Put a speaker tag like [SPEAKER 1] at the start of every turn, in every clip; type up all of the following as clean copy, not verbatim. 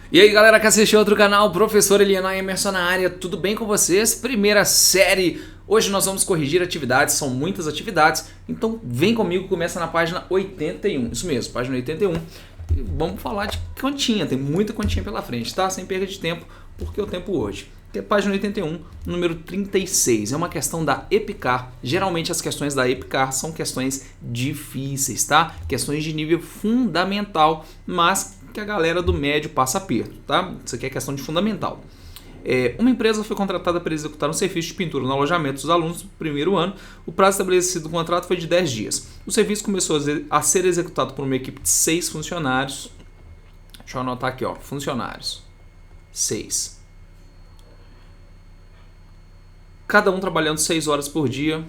[SPEAKER 1] E aí galera que assistiu outro canal, Professor Eliana Emerson na área, tudo bem com vocês? Primeira série, hoje nós vamos corrigir atividades, são muitas atividades, então vem comigo, começa na página 81, isso mesmo, página 81, e vamos falar de continha, tem muita continha pela frente, tá? Sem perda de tempo, porque é o tempo hoje. Que é página 81, número 36, é uma questão da EPICAR, geralmente as questões da EPICAR são questões difíceis, tá? Questões de nível fundamental, mas que a galera do médio passa aperto, tá? Isso aqui é questão de fundamental. Uma empresa foi contratada para executar um serviço de pintura no alojamento dos alunos do primeiro ano. O prazo estabelecido do contrato foi de 10 dias. O serviço começou a ser executado por uma equipe de 6 funcionários. Deixa eu anotar aqui, ó, funcionários. 6. Cada um trabalhando 6 horas por dia.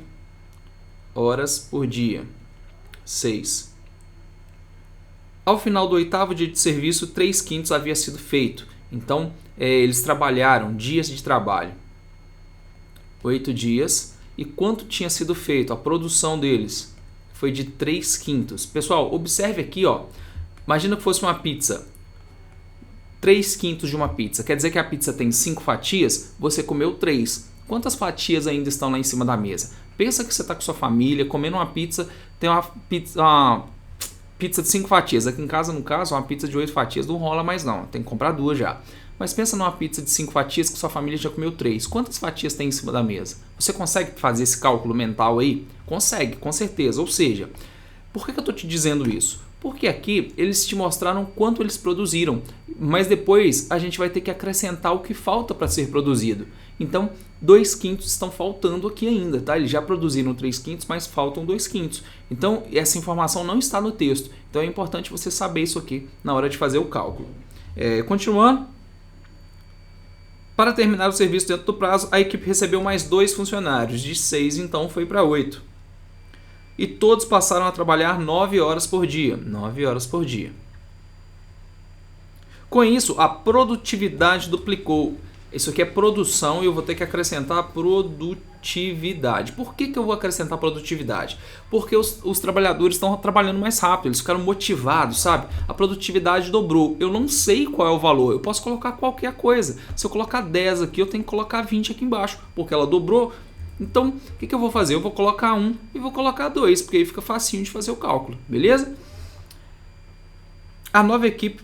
[SPEAKER 1] 6. Ao final do 8º dia de serviço, 3/5 havia sido feito. Então, eles trabalharam dias de trabalho. 8 dias. E quanto tinha sido feito? A produção deles foi de 3/5. Pessoal, observe aqui, ó. Imagina que fosse uma pizza. 3/5 de uma pizza. Quer dizer que a pizza tem 5 fatias, você comeu 3. Quantas fatias ainda estão lá em cima da mesa? Pensa que você está com sua família, comendo uma pizza, tem uma pizza de 5 fatias. Aqui em casa, no caso, uma pizza de 8 fatias não rola mais não, tem que comprar 2 já. Mas pensa numa pizza de 5 fatias que sua família já comeu 3. Quantas fatias tem em cima da mesa? Você consegue fazer esse cálculo mental aí? Consegue, com certeza. Ou seja, por que eu estou te dizendo isso? Porque aqui eles te mostraram quanto eles produziram, mas depois a gente vai ter que acrescentar o que falta para ser produzido. Então, 2/5 estão faltando aqui ainda, tá? Eles já produziram 3/5, mas faltam 2/5. Então, essa informação não está no texto. Então, é importante você saber isso aqui na hora de fazer o cálculo. Continuando. Para terminar o serviço dentro do prazo, a equipe recebeu mais 2 funcionários. De 6, então, foi para 8. E todos passaram a trabalhar 9 horas por dia. 9 horas por dia. Com isso, a produtividade duplicou. Isso aqui é produção e eu vou ter que acrescentar produtividade. Por que eu vou acrescentar produtividade? Porque os trabalhadores estão trabalhando mais rápido, eles ficaram motivados, sabe? A produtividade dobrou. Eu não sei qual é o valor, eu posso colocar qualquer coisa. Se eu colocar 10 aqui, eu tenho que colocar 20 aqui embaixo, porque ela dobrou. Então, o que eu vou fazer? Eu vou colocar 1 e vou colocar 2, porque aí fica facinho de fazer o cálculo, beleza? A nova equipe,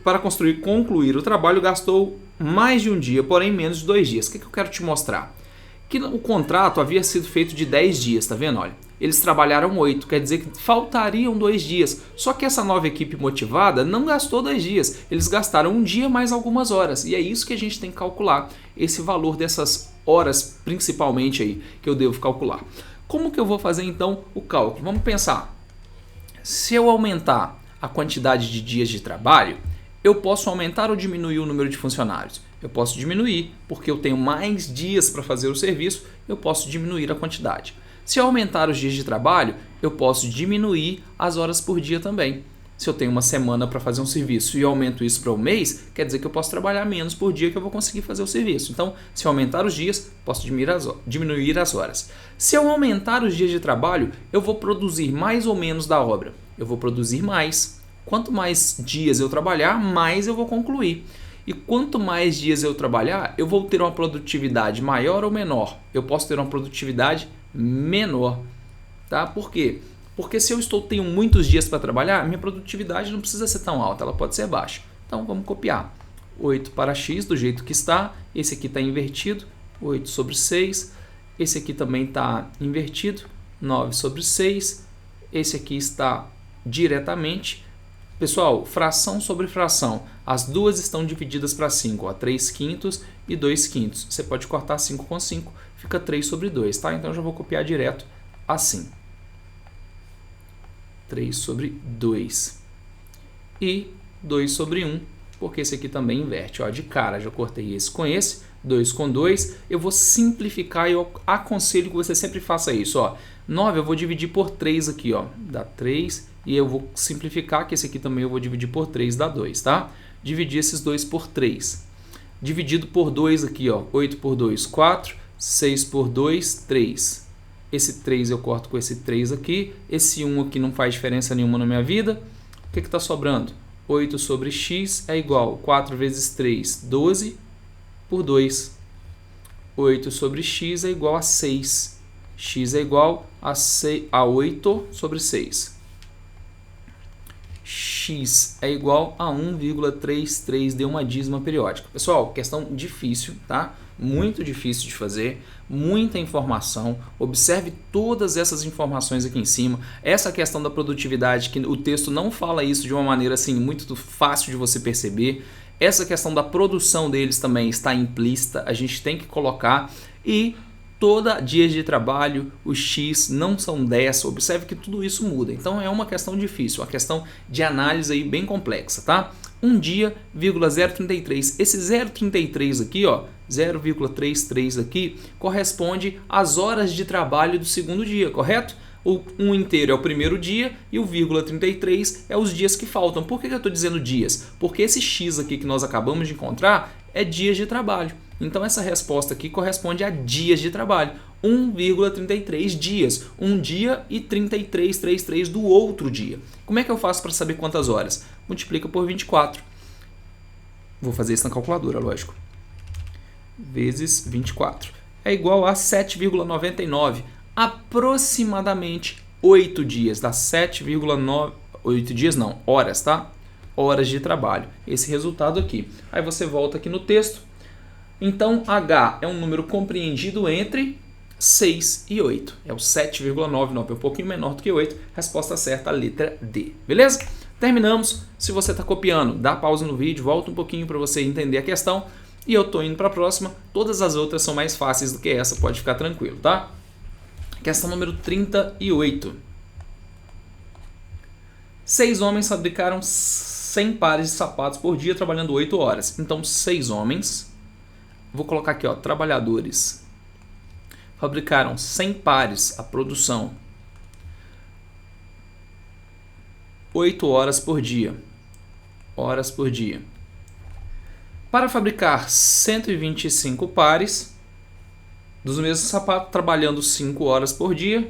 [SPEAKER 1] para concluir o trabalho, gastou mais de um dia, porém menos de 2 dias. O que eu quero te mostrar? Que o contrato havia sido feito de 10 dias, tá vendo? Olha, eles trabalharam 8, quer dizer que faltariam 2 dias. Só que essa nova equipe motivada não gastou 2 dias, eles gastaram um dia mais algumas horas. E é isso que a gente tem que calcular, esse valor dessas horas, principalmente aí, que eu devo calcular. Como que eu vou fazer então o cálculo? Vamos pensar. Se eu aumentar a quantidade de dias de trabalho, eu posso aumentar ou diminuir o número de funcionários? Eu posso diminuir, porque eu tenho mais dias para fazer o serviço, eu posso diminuir a quantidade. Se eu aumentar os dias de trabalho, eu posso diminuir as horas por dia também. Se eu tenho uma semana para fazer um serviço e eu aumento isso para um mês, quer dizer que eu posso trabalhar menos por dia que eu vou conseguir fazer o serviço. Então, se eu aumentar os dias, posso diminuir as horas. Se eu aumentar os dias de trabalho, eu vou produzir mais ou menos da obra. Eu vou produzir mais. Quanto mais dias eu trabalhar, mais eu vou concluir. E quanto mais dias eu trabalhar, eu vou ter uma produtividade maior ou menor? Eu posso ter uma produtividade menor. Tá? Por quê? Porque se eu tenho muitos dias para trabalhar, minha produtividade não precisa ser tão alta, ela pode ser baixa. Então vamos copiar. 8 para x do jeito que está, esse aqui está invertido, 8 sobre 6, esse aqui também está invertido, 9 sobre 6, esse aqui está diretamente. Pessoal, fração sobre fração, as duas estão divididas para 5, ó, 3/5 e 2/5. Você pode cortar 5 com 5, fica 3 sobre 2, tá? Então eu já vou copiar direto assim. 3 sobre 2 e 2 sobre 1, porque esse aqui também inverte. Ó, de cara, já cortei esse com esse, 2 com 2. Eu vou simplificar e eu aconselho que você sempre faça isso. Ó. 9 eu vou dividir por 3 aqui, ó, dá 3. E eu vou simplificar, que esse aqui também eu vou dividir por 3, dá 2, tá? Dividir esses 2 por 3. Dividido por 2 aqui, ó, 8 por 2, 4. 6 por 2, 3. Esse 3 eu corto com esse 3 aqui. Esse 1 aqui não faz diferença nenhuma na minha vida. O que está sobrando? 8 sobre x é igual a 4 vezes 3, 12 por 2. 8 sobre x é igual a 6. X é igual a 8 sobre 6. X é igual a 1,33 de uma dízima periódica. Pessoal, questão difícil, tá? Muito difícil de fazer, muita informação. Observe todas essas informações aqui em cima. Essa questão da produtividade, que o texto não fala isso de uma maneira assim muito fácil de você perceber. Essa questão da produção deles também está implícita, a gente tem que colocar. E toda dias de trabalho, os X não são 10, observe que tudo isso muda. Então é uma questão difícil, uma questão de análise aí bem complexa, tá? 1 dia, 0,033. Esse 0,33 aqui, ó, 0,33 aqui, corresponde às horas de trabalho do segundo dia, correto? O 1 inteiro é o primeiro dia e o 0,33 é os dias que faltam. Por que eu estou dizendo dias? Porque esse X aqui que nós acabamos de encontrar é dias de trabalho. Então essa resposta aqui corresponde a dias de trabalho. 1,33 dias. Um dia e 33 do outro dia. Como é que eu faço para saber quantas horas? Multiplica por 24. Vou fazer isso na calculadora, lógico. Vezes 24. É igual a 7,99. Aproximadamente 8 dias. Dá 7,9... 8 dias não, horas, tá? Horas de trabalho. Esse resultado aqui. Aí você volta aqui no texto. Então, H é um número compreendido entre 6 e 8. É o 7,99, é um pouquinho menor do que 8. Resposta certa, a letra D. Beleza? Terminamos. Se você está copiando, dá pausa no vídeo, volta um pouquinho para você entender a questão. E eu estou indo para a próxima. Todas as outras são mais fáceis do que essa, pode ficar tranquilo, tá? Questão número 38. 6 homens fabricaram 100 pares de sapatos por dia, trabalhando 8 horas. Então, 6 homens... Vou colocar aqui, ó, trabalhadores fabricaram 100 pares, a produção, 8 horas por dia. Horas por dia. Para fabricar 125 pares dos mesmos sapatos, trabalhando 5 horas por dia,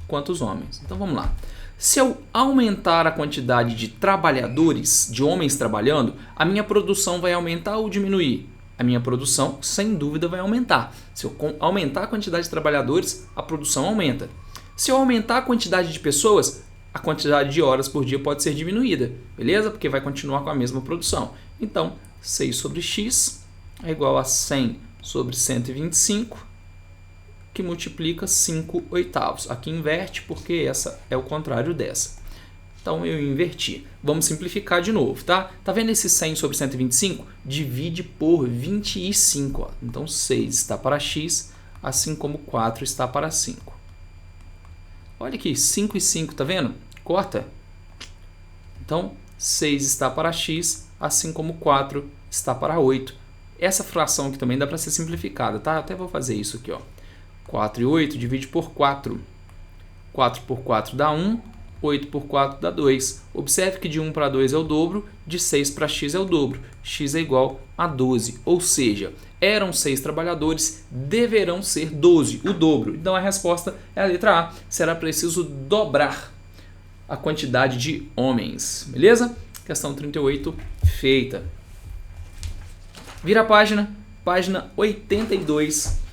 [SPEAKER 1] quantos homens? Então vamos lá. Se eu aumentar a quantidade de trabalhadores, de homens trabalhando, a minha produção vai aumentar ou diminuir? A minha produção, sem dúvida, vai aumentar. Se eu aumentar a quantidade de trabalhadores, a produção aumenta. Se eu aumentar a quantidade de pessoas, a quantidade de horas por dia pode ser diminuída, beleza? Porque vai continuar com a mesma produção. Então, 6 sobre x é igual a 100 sobre 125, que multiplica 5 oitavos. Aqui inverte porque essa é o contrário dessa. Então eu inverti. Vamos simplificar de novo, tá? Tá vendo esse 100 sobre 125? Divide por 25. Ó. Então 6 está para x, assim como 4 está para 5. Olha aqui, 5 e 5, tá vendo? Corta. Então 6 está para x, assim como 4 está para 8. Essa fração aqui também dá para ser simplificada, tá? Até vou fazer isso aqui, ó. 4 e 8 divide por 4. 4 por 4 dá 1. 8 por 4 dá 2. Observe que de 1 para 2 é o dobro, de 6 para x é o dobro. X é igual a 12. Ou seja, eram 6 trabalhadores, deverão ser 12, o dobro. Então a resposta é a letra A. Será preciso dobrar a quantidade de homens. Beleza? Questão 38 feita. Vira a página, página 82.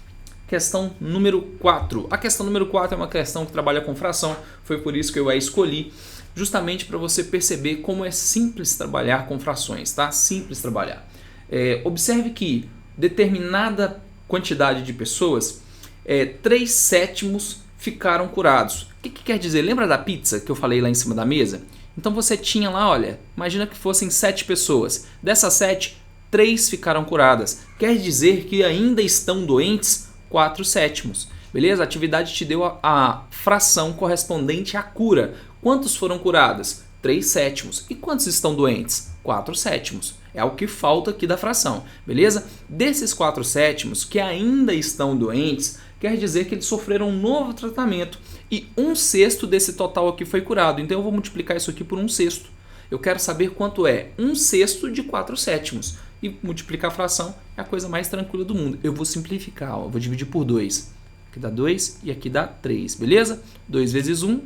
[SPEAKER 1] Questão número 4. A questão número 4 é uma questão que trabalha com fração, foi por isso que eu a escolhi, justamente para você perceber como é simples trabalhar com frações, tá? Simples trabalhar. Observe que determinada quantidade de pessoas, 3/7 ficaram curados. O que quer dizer? Lembra da pizza que eu falei lá em cima da mesa? Então você tinha lá, olha, imagina que fossem 7 pessoas. Dessas 7, 3 ficaram curadas. Quer dizer que ainda estão doentes 4/7. Beleza? A atividade te deu a fração correspondente à cura. Quantos foram curados? 3/7. E quantos estão doentes? 4/7. É o que falta aqui da fração. Beleza? Desses 4/7 que ainda estão doentes, quer dizer que eles sofreram um novo tratamento. E 1/6 desse total aqui foi curado. Então eu vou multiplicar isso aqui por 1/6. Eu quero saber quanto é 1/6 de 4/7. E multiplicar a fração é a coisa mais tranquila do mundo. Eu vou simplificar, ó, eu vou dividir por 2. Aqui dá 2 e aqui dá 3, beleza? 2 vezes 1,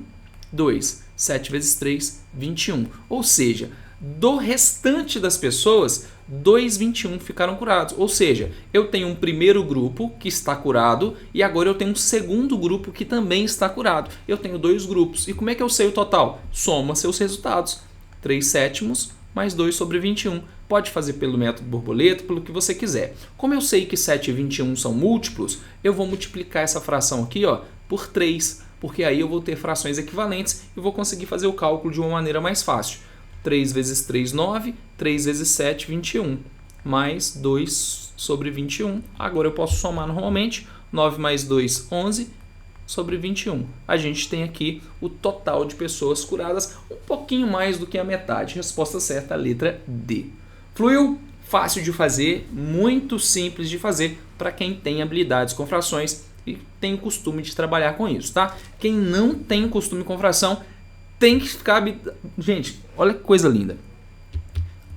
[SPEAKER 1] 2. 7 vezes 3, 21. Ou seja, Do restante das pessoas, 2,21 ficaram curados. Ou seja, eu tenho um primeiro grupo que está curado e agora eu tenho um segundo grupo que também está curado. Eu tenho 2 grupos. E como é que eu sei o total? Soma seus resultados. 3/7 mais 2 sobre 21. Pode fazer pelo método borboleta, pelo que você quiser. Como eu sei que 7 e 21 são múltiplos, eu vou multiplicar essa fração aqui por 3, porque aí eu vou ter frações equivalentes e vou conseguir fazer o cálculo de uma maneira mais fácil. 3 vezes 3, 9. 3 vezes 7, 21. Mais 2 sobre 21. Agora eu posso somar normalmente. 9 mais 2, 11 sobre 21. A gente tem aqui o total de pessoas curadas, um pouquinho mais do que a metade. Resposta certa, a letra D. Fluiu? Fácil de fazer, muito simples de fazer para quem tem habilidades com frações e tem o costume de trabalhar com isso, tá? Quem não tem o costume com fração, tem que ficar... Gente, olha que coisa linda.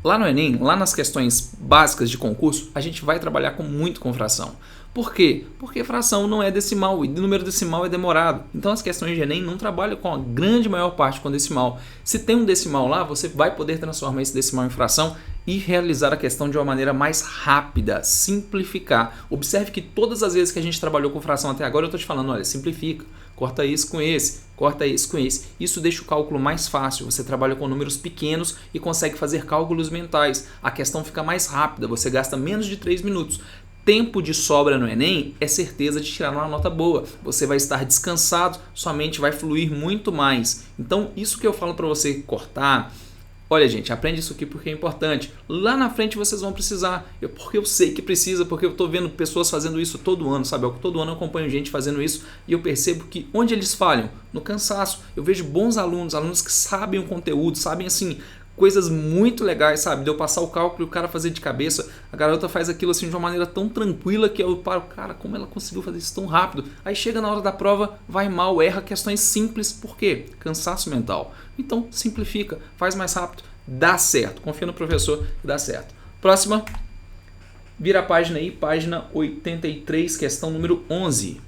[SPEAKER 1] Lá no Enem, lá nas questões básicas de concurso, a gente vai trabalhar muito com fração. Por quê? Porque fração não é decimal e número decimal é demorado. Então as questões de Enem não trabalham com a grande maior parte com decimal. Se tem um decimal lá, você vai poder transformar esse decimal em fração e realizar a questão de uma maneira mais rápida, simplificar. Observe que todas as vezes que a gente trabalhou com fração até agora, eu estou te falando, olha, simplifica, corta isso com esse, corta isso com esse. Isso deixa o cálculo mais fácil, você trabalha com números pequenos e consegue fazer cálculos mentais. A questão fica mais rápida, você gasta menos de 3 minutos. Tempo de sobra no Enem é certeza de tirar uma nota boa. Você vai estar descansado, sua mente vai fluir muito mais. Então, isso que eu falo para você cortar... Olha, gente, aprende isso aqui porque é importante. Lá na frente vocês vão precisar. Porque eu sei que precisa, porque eu estou vendo pessoas fazendo isso todo ano, sabe? Todo ano eu acompanho gente fazendo isso e eu percebo que onde eles falham? No cansaço. Eu vejo bons alunos, alunos que sabem o conteúdo, sabem assim... coisas muito legais, sabe? De eu passar o cálculo e o cara fazer de cabeça. A garota faz aquilo assim de uma maneira tão tranquila que eu paro, cara, como ela conseguiu fazer isso tão rápido? Aí chega na hora da prova, vai mal, erra questões simples. Por quê? Cansaço mental. Então, simplifica, faz mais rápido, dá certo. Confia no professor que dá certo. Próxima. Vira a página aí, página 83, questão número 11.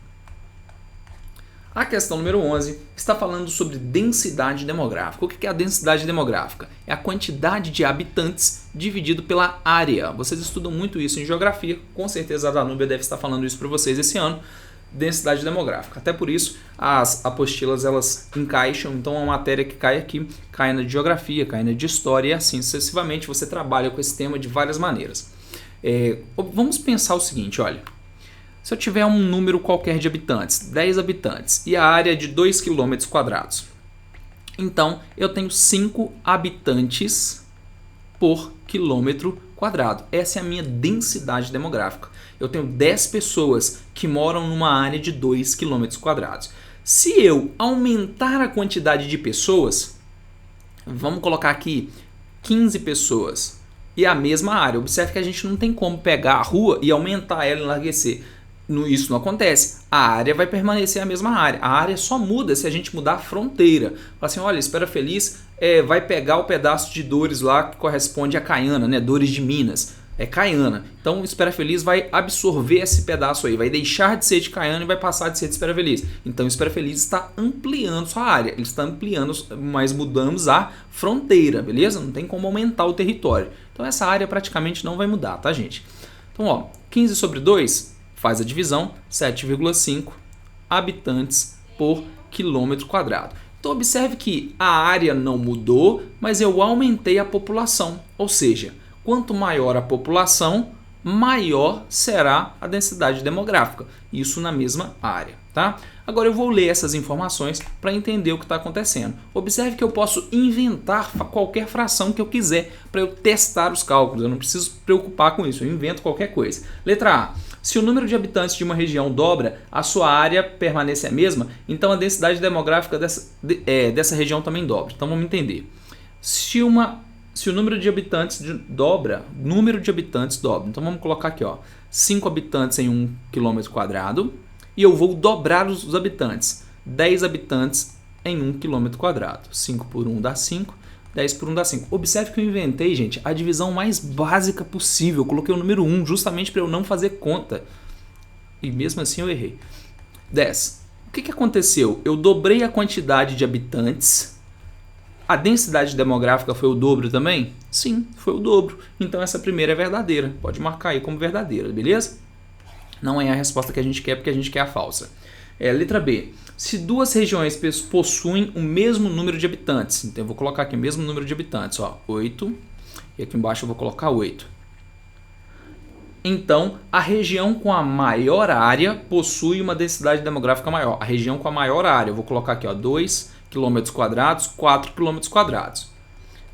[SPEAKER 1] A questão número 11 está falando sobre densidade demográfica. O que é a densidade demográfica? É a quantidade de habitantes dividido pela área. Vocês estudam muito isso em geografia, com certeza a Danúbia deve estar falando isso para vocês esse ano. Densidade demográfica. Até por isso as apostilas elas encaixam, então a matéria que cai aqui cai na de geografia, cai na de história e assim sucessivamente você trabalha com esse tema de várias maneiras. Vamos pensar o seguinte, olha. Se eu tiver um número qualquer de habitantes, 10 habitantes, e a área é de 2 km², então eu tenho 5 habitantes por quilômetro quadrado. Essa é a minha densidade demográfica. Eu tenho 10 pessoas que moram numa área de 2 km². Se eu aumentar a quantidade de pessoas, vamos colocar aqui 15 pessoas e a mesma área. Observe que a gente não tem como pegar a rua e aumentar ela e enlarguecer. Isso não acontece. A área vai permanecer a mesma área. A área só muda se a gente mudar a fronteira. Fala assim, olha, Espera Feliz vai pegar o pedaço de Dores lá que corresponde a Caiana, né? Dores de Minas. É Caiana. Então, Espera Feliz vai absorver esse pedaço aí. Vai deixar de ser de Caiana e vai passar de ser de Espera Feliz. Então, Espera Feliz está ampliando sua área. Ele está ampliando, mas mudamos a fronteira, beleza? Não tem como aumentar o território. Então, essa área praticamente não vai mudar, tá, gente? Então, ó, 15 sobre 2... faz a divisão, 7,5 habitantes por quilômetro quadrado. Então observe que a área não mudou, mas eu aumentei a população. Ou seja, quanto maior a população, maior será a densidade demográfica. Isso na mesma área, tá? Agora eu vou ler essas informações para entender o que está acontecendo. Observe que eu posso inventar qualquer fração que eu quiser para eu testar os cálculos. Eu não preciso preocupar com isso, eu invento qualquer coisa. Letra A. Se o número de habitantes de uma região dobra, a sua área permanece a mesma, então a densidade demográfica dessa região também dobra. Então vamos entender. Se o número de habitantes dobra, então vamos colocar aqui, ó, 5 habitantes em 1 km² e eu vou dobrar os habitantes. 10 habitantes em 1 km². 5 por 1 dá 5. 10 por 1 dá 5. Observe que eu inventei, gente, a divisão mais básica possível. Eu coloquei o número 1 justamente para eu não fazer conta. E mesmo assim eu errei. 10. O que aconteceu? Eu dobrei a quantidade de habitantes. A densidade demográfica foi o dobro também? Sim, foi o dobro. Então essa primeira é verdadeira. Pode marcar aí como verdadeira, beleza? Não é a resposta que a gente quer, porque a gente quer a falsa. Letra B. Se duas regiões possuem o mesmo número de habitantes, então eu vou colocar aqui o mesmo número de habitantes, 8, e aqui embaixo eu vou colocar 8. Então, a região com a maior área possui uma densidade demográfica maior. A região com a maior área, eu vou colocar aqui 2 km², 4 km².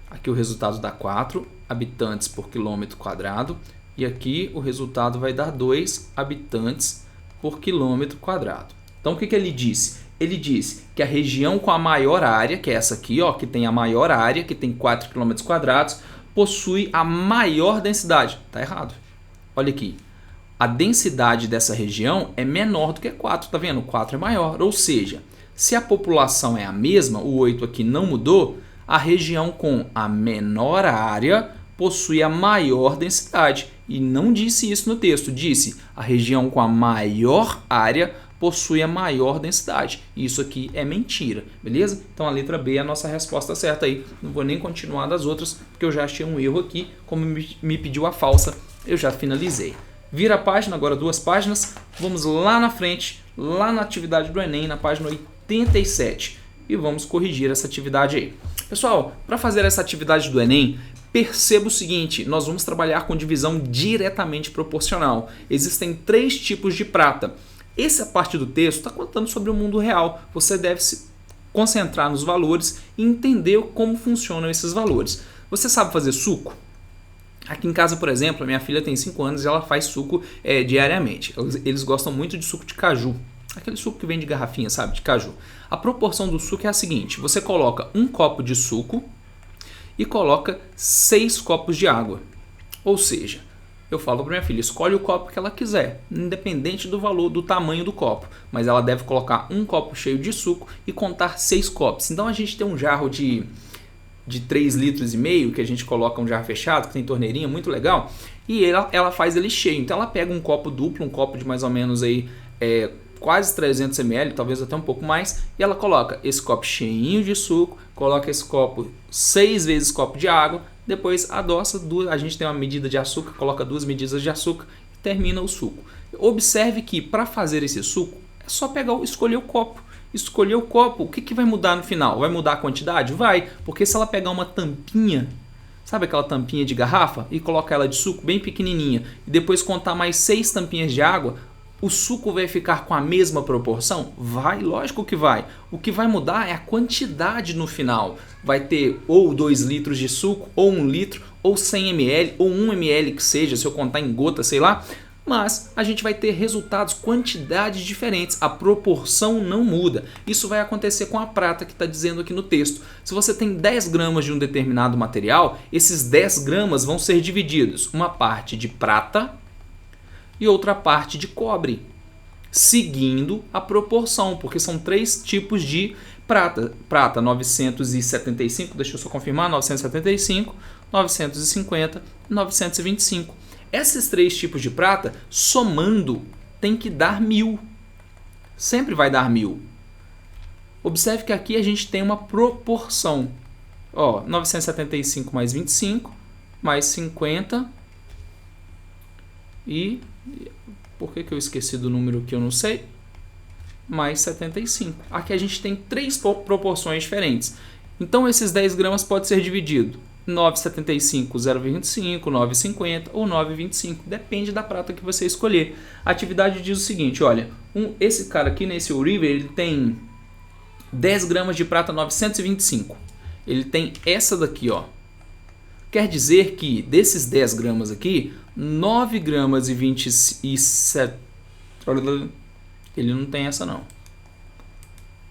[SPEAKER 1] Aqui o resultado dá 4 habitantes por quilômetro². E aqui o resultado vai dar 2 habitantes por quilômetro². Então, o que ele disse? Ele disse que a região com a maior área, que é essa aqui, ó, que tem a maior área, que tem 4 km², possui a maior densidade. Está errado. Olha aqui, a densidade dessa região é menor do que 4, tá vendo? 4 é maior, ou seja, se a população é a mesma, o 8 aqui não mudou, a região com a menor área possui a maior densidade. E não disse isso no texto, disse a região com a maior área possui a maior densidade. Isso aqui é mentira, beleza? Então a letra B é a nossa resposta certa aí. Não vou nem continuar das outras, porque eu já achei um erro aqui, como me pediu a falsa. Eu já finalizei. Vira a página, agora 2 páginas. Vamos lá na frente, lá na atividade do Enem, na página 87. E vamos corrigir essa atividade aí. Pessoal, para fazer essa atividade do Enem, perceba o seguinte, nós vamos trabalhar com divisão diretamente proporcional. Existem 3 tipos de prata. Essa parte do texto está contando sobre o mundo real. Você deve se concentrar nos valores e entender como funcionam esses valores. Você sabe fazer suco? Aqui em casa, por exemplo, a minha filha tem 5 anos e ela faz suco diariamente. Eles gostam muito de suco de caju. Aquele suco que vem de garrafinha, sabe? De caju. A proporção do suco é a seguinte. Você coloca 1 copo de suco e coloca 6 copos de água. Ou seja, eu falo para minha filha, escolhe o copo que ela quiser, independente do valor, do tamanho do copo. Mas ela deve colocar 1 copo cheio de suco e contar 6 copos. Então a gente tem um jarro de 3,5 litros, que a gente coloca um jarro fechado, que tem torneirinha, muito legal, e ela faz ele cheio. Então ela pega um copo duplo, um copo de mais ou menos aí, quase 300 ml, talvez até um pouco mais, e ela coloca esse copo cheinho de suco, coloca esse copo 6 vezes copo de água, depois adoça, a gente tem uma medida de açúcar, coloca 2 medidas de açúcar e termina o suco. Observe que para fazer esse suco, é só escolher o copo. Escolher o copo, o que vai mudar no final? Vai mudar a quantidade? Vai, porque se ela pegar uma tampinha, sabe aquela tampinha de garrafa, e colocar ela de suco bem pequenininha, e depois contar mais 6 tampinhas de água, o suco vai ficar com a mesma proporção? Vai, lógico que vai. O que vai mudar é a quantidade no final. Vai ter ou 2 litros de suco, ou 1 litro, ou 100 ml, ou 1 ml que seja, se eu contar em gota, sei lá. Mas a gente vai ter resultados, quantidades diferentes, a proporção não muda. Isso vai acontecer com a prata que está dizendo aqui no texto. Se você tem 10 gramas de um determinado material, esses 10 gramas vão ser divididos, uma parte de prata e outra parte de cobre, seguindo a proporção, porque são 3 tipos de prata. Prata 975, deixa eu só confirmar, 975, 950 e 925. Esses 3 tipos de prata, somando, tem que dar 1000. Sempre vai dar 1000. Observe que aqui a gente tem uma proporção. 975 mais 25, mais 50 e... Por que eu esqueci do número que eu não sei? Mais 75. Aqui a gente tem 3 proporções diferentes. Então esses 10 gramas pode ser dividido 9,75, 0,25, 9,50 ou 9,25. Depende da prata que você escolher. A atividade diz o seguinte, olha, esse cara aqui, nesse Uribe, ele tem 10 gramas de prata 925. Ele tem essa daqui, ó. Quer dizer que desses 10 gramas aqui, 9 gramas e 27... Ele não tem essa não.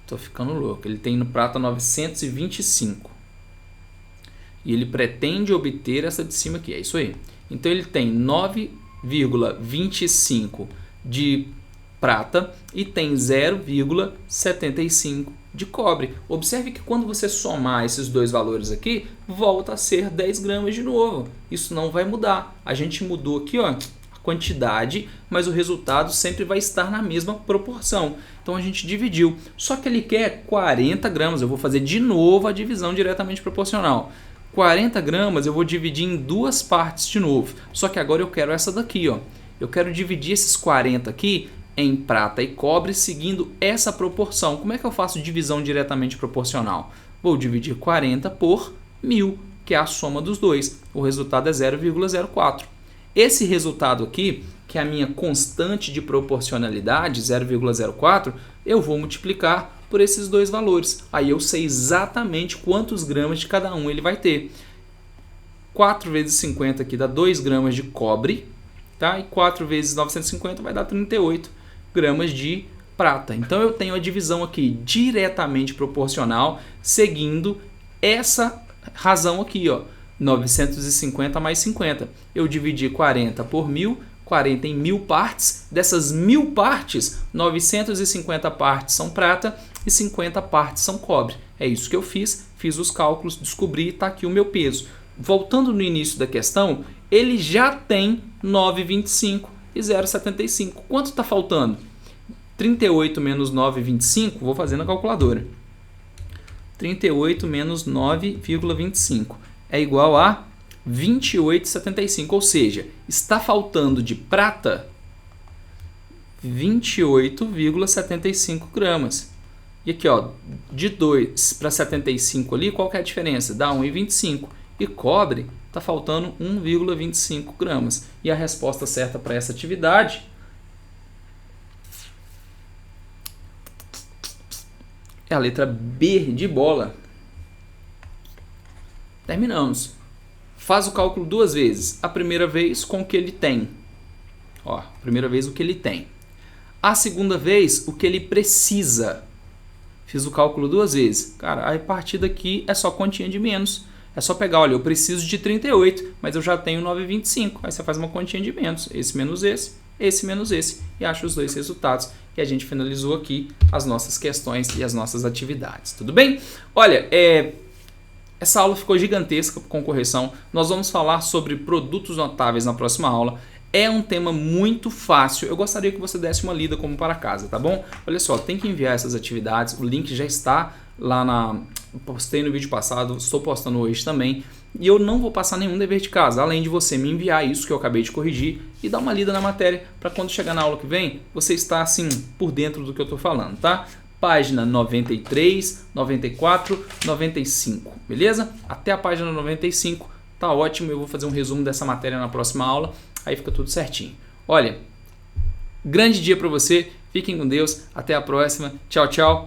[SPEAKER 1] Tô ficando louco. Ele tem no prata 925. E ele pretende obter essa de cima aqui. É isso aí. Então ele tem 9,25 de prata e tem 0,75 de cobre. Observe que quando você somar esses dois valores aqui, volta a ser 10 gramas de novo. Isso não vai mudar. A gente mudou aqui, ó, a quantidade, mas o resultado sempre vai estar na mesma proporção. Então a gente dividiu. Só que ele quer 40 gramas. Eu vou fazer de novo a divisão diretamente proporcional. 40 gramas eu vou dividir em duas partes de novo. Só que agora eu quero essa daqui, ó. Eu quero dividir esses 40 aqui em prata e cobre seguindo essa proporção. Como é que eu faço divisão diretamente proporcional? Vou dividir 40 por 1000, que é a soma dos dois. O resultado é 0,04. Esse resultado aqui, que é a minha constante de proporcionalidade, 0,04, eu vou multiplicar por esses dois valores. Aí eu sei exatamente quantos gramas de cada um ele vai ter. 4 vezes 50 aqui dá 2 gramas de cobre, tá? E 4 vezes 950 vai dar 38 gramas de prata. Então eu tenho a divisão aqui diretamente proporcional, seguindo essa razão aqui, ó, 950 mais 50. Eu dividi 40 por 1000, 40 em 1000 partes. Dessas 1000 partes, 950 partes são prata e 50 partes são cobre. É isso que eu fiz os cálculos, descobri e está aqui o meu peso. Voltando no início da questão, ele já tem 9,25 e 0,75. Quanto está faltando? 38 menos 9,25, vou fazer na calculadora. 38 menos 9,25 é igual a 28,75, ou seja, está faltando de prata 28,75 gramas. E aqui, ó, de 2 para 75 ali, qual que é a diferença? Dá 1,25. E cobre está faltando 1,25 gramas. E a resposta certa para essa atividade é a letra B de bola. Terminamos. Faz o cálculo duas vezes. A primeira vez com o que ele tem. Ó, primeira vez o que ele tem. A segunda vez o que ele precisa. Fiz o cálculo duas vezes. Cara, a partir daqui é só continha de menos. É só pegar, olha, eu preciso de 38, mas eu já tenho 9,25. Aí você faz uma continha de menos. Esse menos esse menos esse. E acha os dois resultados. E a gente finalizou aqui as nossas questões e as nossas atividades. Tudo bem? Olha, essa aula ficou gigantesca com correção. Nós vamos falar sobre produtos notáveis na próxima aula. É um tema muito fácil. Eu gostaria que você desse uma lida como para casa, tá bom? Olha só, tem que enviar essas atividades. O link já está lá na... Postei no vídeo passado, estou postando hoje também. E eu não vou passar nenhum dever de casa, além de você me enviar isso que eu acabei de corrigir e dar uma lida na matéria para quando chegar na aula que vem, você está assim por dentro do que eu estou falando, tá? Página 93, 94, 95, beleza? Até a página 95, tá ótimo. Eu vou fazer um resumo dessa matéria na próxima aula, aí fica tudo certinho. Olha, grande dia para você, fiquem com Deus, até a próxima, tchau, tchau.